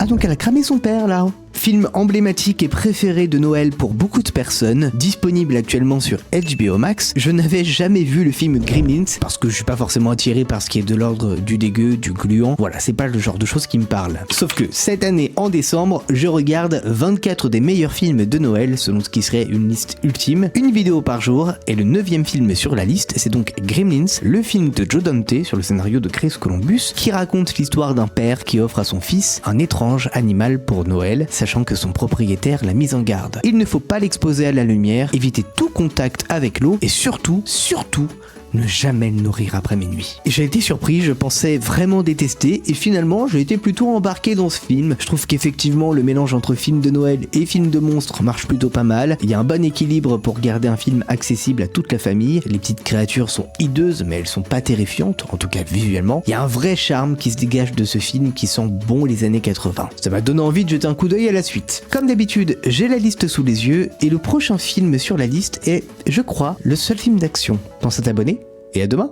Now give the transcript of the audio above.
donc elle a cramé son père là. Film emblématique et préféré de Noël pour beaucoup de personnes, disponible actuellement sur HBO Max. Je n'avais jamais vu le film Gremlins parce que je suis pas forcément attiré par ce qui est de l'ordre du dégueu, du gluant. Voilà, c'est pas le genre de choses qui me parlent. Sauf que cette année, en décembre, je regarde 24 des meilleurs films de Noël selon ce qui serait une liste ultime. Une vidéo par jour et le 9e film sur la liste, c'est donc Gremlins, le film de Joe Dante sur le scénario de Chris Columbus, qui raconte l'histoire d'un père qui offre à son fils un étrange animal pour Noël, sachant que son propriétaire l'a mise en garde. Il ne faut pas l'exposer à la lumière, éviter tout contact avec l'eau et surtout, ne jamais le nourrir après minuit. J'ai été surpris, je pensais vraiment détester et finalement j'ai été plutôt embarqué dans ce film. Je trouve qu'effectivement le mélange entre film de Noël et film de monstres marche plutôt pas mal. Il y a un bon équilibre pour garder un film accessible à toute la famille. Les petites créatures sont hideuses mais elles sont pas terrifiantes, en tout cas visuellement. Il y a un vrai charme qui se dégage de ce film qui sent bon les années 80. Ça m'a donné envie de jeter un coup d'œil à la suite. Comme d'habitude, j'ai la liste sous les yeux et le prochain film sur la liste est, je crois, le seul film d'action. Pense à t'abonner et à demain.